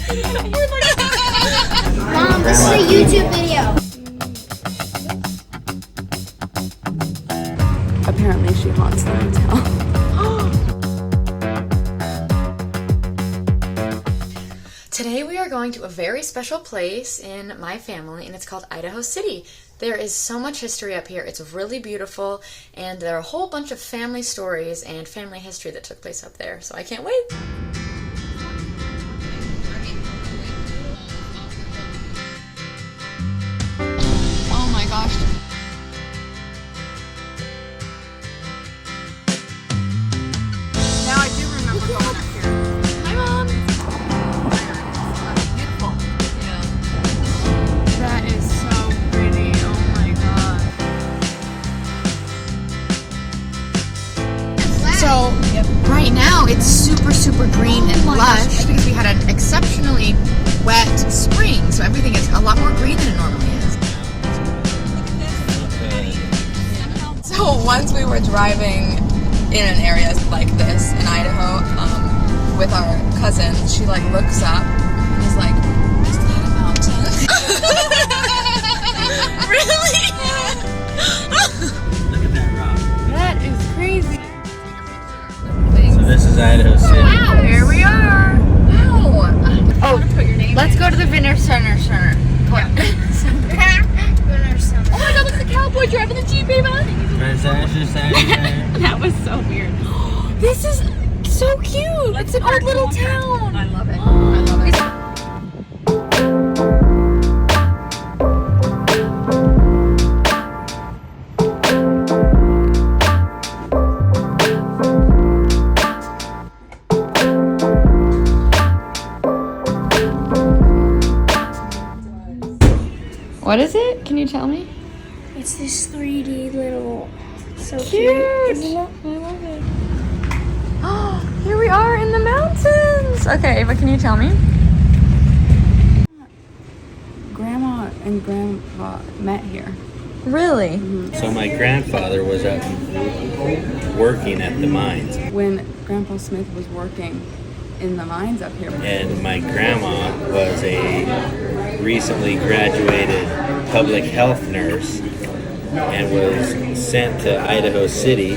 Mom, this is a YouTube video. Apparently she haunts the hotel. Today we are going to a very special place in my family, and it's called Idaho City. There is so much history up here. It's really beautiful, and there are a whole bunch of family stories and family history that took place up there, so I can't wait. Oh my gosh. Now I do remember going up here. Hi, Mom. Beautiful. Yeah. That is so pretty. Oh my god. So, right now it's super green and lush because we had an exceptionally wet spring, so everything is a lot more green than it normally is. So once we were driving in an area like this in Idaho with our cousin, she like looks up and is like, "Is that a mountain?" Really? Look at that rock. That is crazy. So this is Idaho City. Wow, here we are. Wow. Oh, let's go to the Vinner Center. Oh my god, look at the cowboy driving the Jeep, baby. That was so weird. This is so cute. It's an old little town. I love it. I love it. What is it? Can you tell me? It's this 3D little, so Cute. cute, isn't it? I love it. Oh, here we are in the mountains. Okay, but can you tell me? Grandma and Grandpa met here. Really? So my grandfather was up working at the mines, When Grandpa Smith was working in the mines up here. and my grandma was a recently graduated public health nurse and was sent to Idaho City,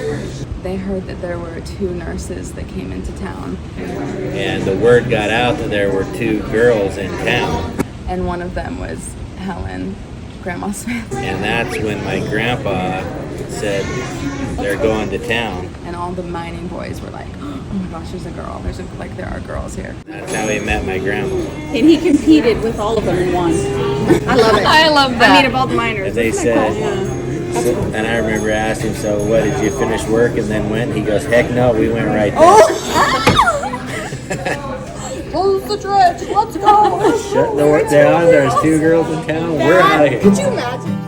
They heard that there were 2 nurses that came into town, and the word got out that there were 2 girls in town, and one of them was Helen, Grandma Smith. and that's when my grandpa said they're going to town. And all the mining boys were like, "Oh my gosh, there's a girl. There are girls here." That's how he met my grandma. And he competed with all of them in one. I love it. I love I that. mean, of all the miners. And they Isn't that said, cool? and I remember asking him, "So what, did you finish work and then went?" He goes, "Heck no, we went right there." Close the dredge. Let's go. Shut the work down. There's 2 girls in town. We're out of here. Could you imagine?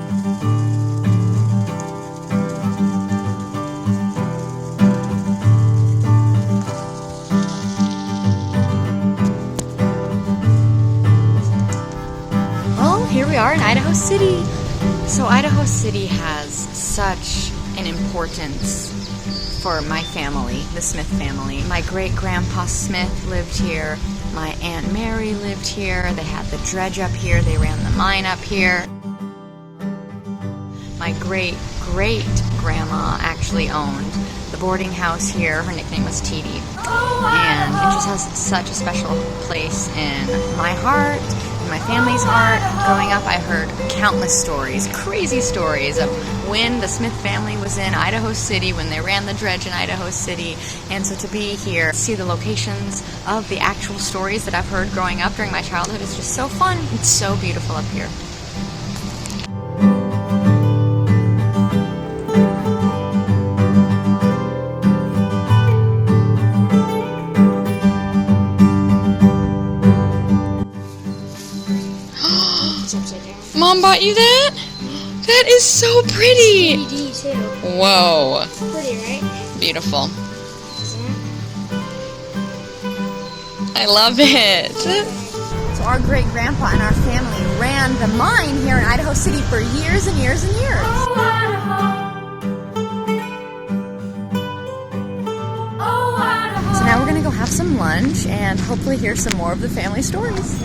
Well, here we are in Idaho City. So Idaho City has such an importance for my family, the Smith family. My great-grandpa Smith lived here. My Aunt Mary lived here. They had the dredge up here. They ran the mine up here. My great-great-grandma actually owned the boarding house here. Her nickname was Titi. And it just has such a special place in my heart, in my family's heart. Growing up, I heard countless stories, crazy stories of when the Smith family was in Idaho City, when they ran the dredge in Idaho City. And so to be here, see the locations of the actual stories that I've heard growing up during my childhood is just so fun. It's so beautiful up here. Mom bought you that? That is so pretty. 3D too. Whoa. Pretty, right? Beautiful. I love it. So our great grandpa and our family ran the mine here in Idaho City for years and years and years. So now we're gonna go have some lunch and hopefully hear some more of the family stories.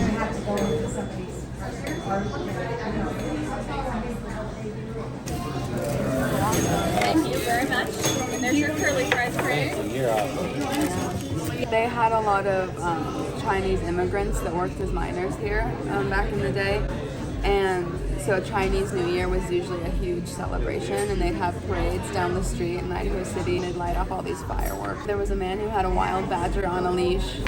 Thank you very much. And there's your curly fries for you. You're awesome. They had a lot of Chinese immigrants that worked as miners here back in the day. And so Chinese New Year was usually a huge celebration, and they'd have parades down the street in Idaho City, and they'd light off all these fireworks. There was a man who had a wild badger on a leash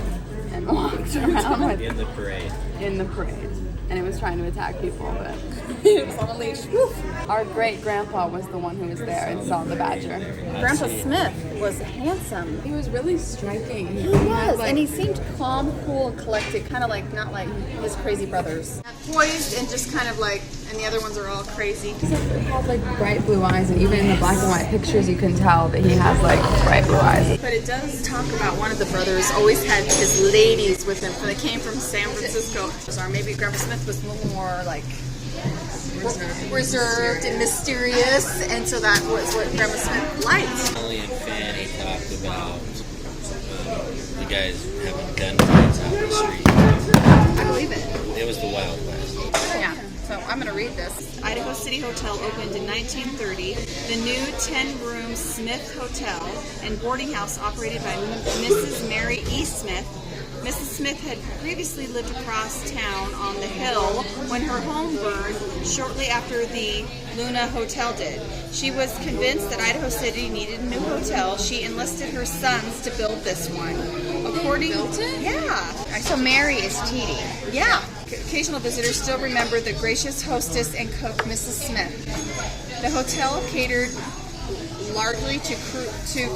and walked around with In the parade. in the parade, and it was trying to attack people, but it was on a leash. Woo. Our great-grandpa was the one who was there and saw the badger. Grandpa Smith was handsome. He was really striking. He was, and he seemed calm, cool, and collected, kind of like, not like his crazy brothers. Poised and just kind of like, and the other ones are all crazy. He had like bright blue eyes, and even in the black and white pictures you can tell that he has like bright blue eyes. But it does talk about one of the brothers always had his ladies with him, they came from San Francisco. Or maybe Grandpa Smith was a little more like reserved and mysterious, and so that was what Grandpa Smith liked. Molly and Fanny talked about the guys having gunfights out in the street. I believe it. It was the Wild West. Yeah, so I'm going to read this. Idaho City Hotel opened in 1930. The new 10-room Smith Hotel and boarding house operated by Mrs. Mary E. Smith. Mrs. Smith had previously lived across town on the hill when her home burned shortly after the Luna Hotel did. She was convinced that Idaho City needed a new hotel. She enlisted her sons to build this one. Built it? Yeah. So Mary is TD. Yeah. Occasional visitors still remember the gracious hostess and cook, Mrs. Smith. The hotel catered largely to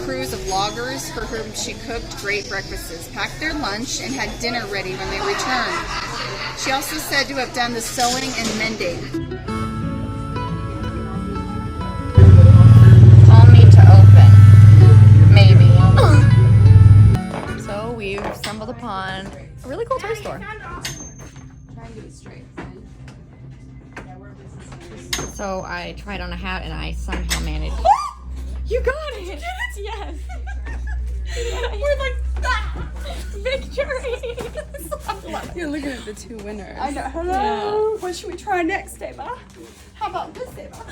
crews of loggers for whom she cooked great breakfasts, packed their lunch, and had dinner ready when they returned. She also said to have done the sewing and mending. All need to open. Maybe. So we've stumbled upon a really cool toy store. So I tried on a hat and I somehow managed. You got it! You did it? Yes! We're like, ah! Victory! You're looking at the two winners. I know. Hello. Yeah. What should we try next, Ava? How about this, Ava?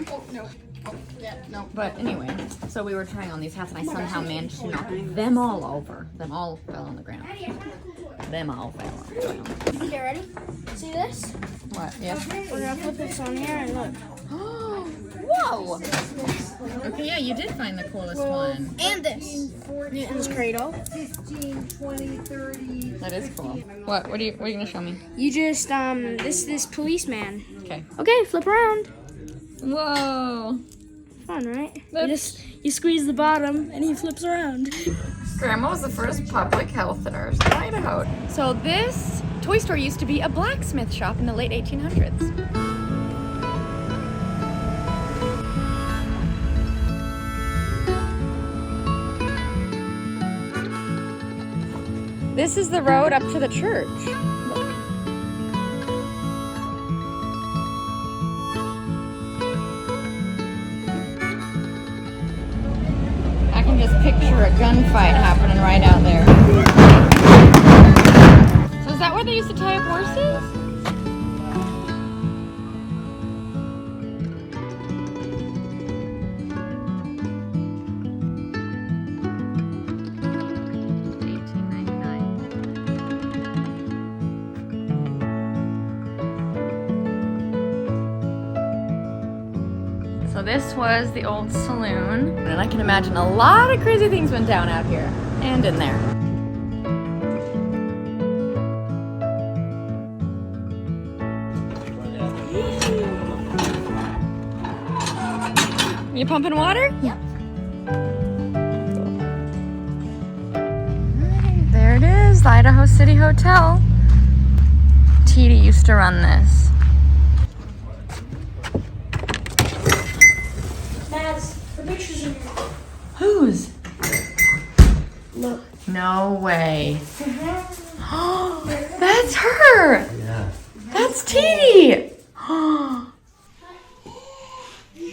Oh, no. Oh, yeah, no. But anyway, so we were trying on these hats and I somehow managed to knock them all over. Them all fell on the ground. Them all fell on the ground. Okay, ready? See this? What? Yes? We're gonna put this on here and look. Whoa! Okay, yeah, you did find the coolest one. And this. Newton's cradle. 15, 20, 30. That is cool. What are you gonna show me? You just this policeman. Okay. Okay, flip around. Whoa! Fun, right? That's- You squeeze the bottom and he flips around. Grandma was the first public health nurse in Idaho. So this toy store used to be a blacksmith shop in the late 1800s. This is the road up to the church. I can just picture a gunfight happening right out there. So is that where they used to tie up horses? So this was the old saloon, and I can imagine a lot of crazy things went down out here and in there. You pumping water? Yep. There it is, the Idaho City Hotel. TD used to run this. Mads, the pictures in here. Whose? Look. No way. That's her! Yeah. That's TD!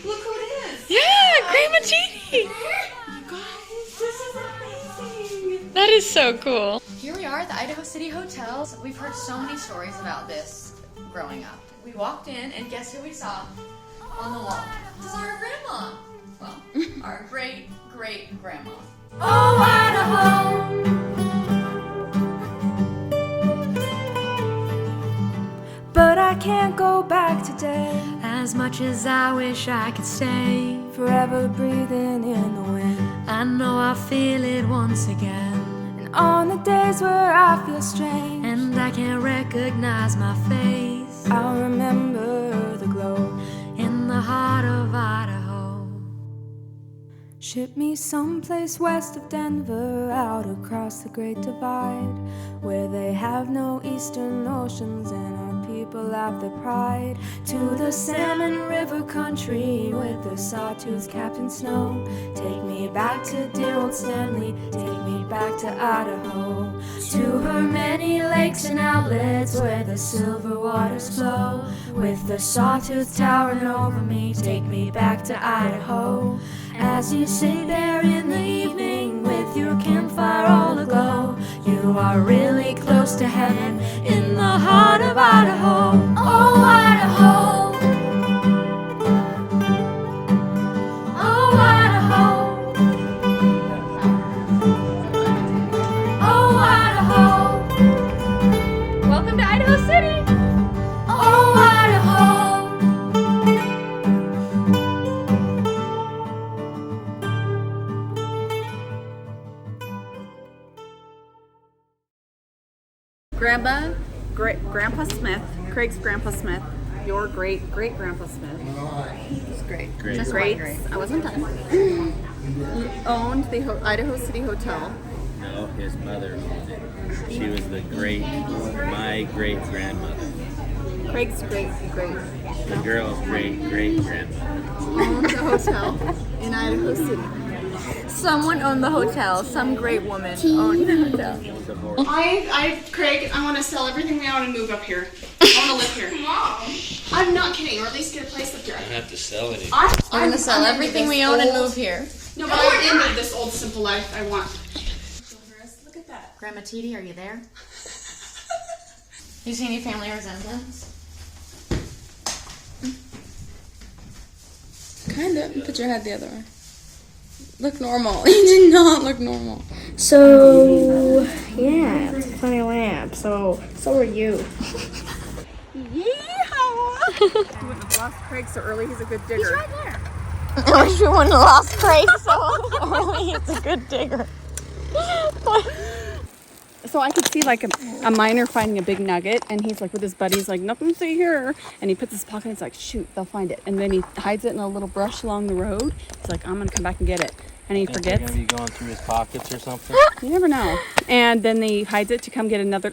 Look who it is. Yeah, Grandma TD! You guys. That is so cool. Here we are at the Idaho City Hotels. We've heard so many stories about this growing up. We walked in and guess who we saw on the wall? This is our grandma. Well, our great-great-grandma. Oh, Idaho. But I can't go back today. As much as I wish I could stay. Forever breathing in the wind. I know I feel it once again. And on the days where I feel strange and I can't recognize my face, I'll remember the glow in the heart of Idaho. Ship me someplace west of Denver, out across the Great Divide, where they have no eastern oceans and our people have their pride. To the Salmon River country with the sawtooth capped in snow. Take me back to dear old Stanley, take me back to Idaho. To her many lakes and outlets where the silver waters flow. With the sawtooth towering over me, take me back to Idaho. As you sit there in the evening with your campfire all aglow, you are really close to heaven in the heart of Idaho. Oh, Idaho. Oh, Idaho. Oh, Idaho. Welcome to Idaho City. Oh, Idaho. Grandpa Smith, Craig's Grandpa Smith, your great-great-grandpa Smith. It's great. Great. Great. I wasn't done. He owned the Idaho City Hotel. No, his mother owned it. She was my great-grandmother. Craig's great-great. The girl's great-great-grandmother. Owned the hotel in Idaho City. Someone owned the hotel. Some great woman owned the hotel. Craig, I want to sell everything we own and move up here. I want to live here. Mom. I'm not kidding, or at least get a place up here. I don't have to sell anything. We're gonna sell everything we own and move here. No, but I'm into this old simple life I want. Look at that. Grandma Titi, are you there? You see any family resemblance? Kind of. Put your head the other way. Look normal. You did not look normal. So, yeah, it's a funny lamp. So are you. Yeehaw! You wouldn't have lost Craig so early. He's a good digger. He's right there. I wish we wouldn't have lost Craig so early. It's a good digger. So I could see like a miner finding a big nugget, and he's like with his buddies, like nothing to see here. And he puts his pocket, and it's like, shoot, they'll find it. And then he hides it in a little brush along the road. He's like, I'm gonna come back and get it. And he forgets. Gonna be going through his pockets or something. You never know. And then he hides it to come get another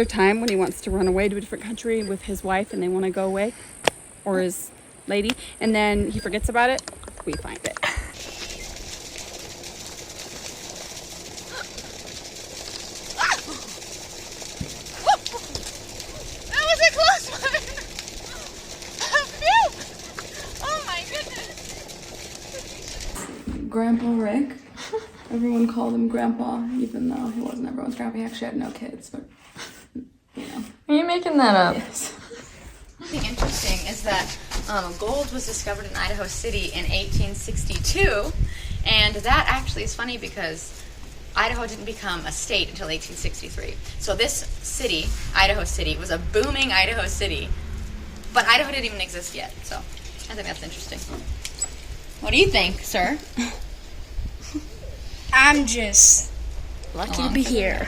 time when he wants to run away to a different country with his wife, and they want to go away, or his lady. And then he forgets about it. We find it. Grandpa Rick. Everyone called him Grandpa, even though he wasn't everyone's grandpa. He actually had no kids, but you know. Are you making that up? Yes. Something interesting is that gold was discovered in Idaho City in 1862, and that actually is funny because Idaho didn't become a state until 1863. So this city, Idaho City, was a booming Idaho City, but Idaho didn't even exist yet. So I think that's interesting. What do you think, sir? I'm just lucky to be here.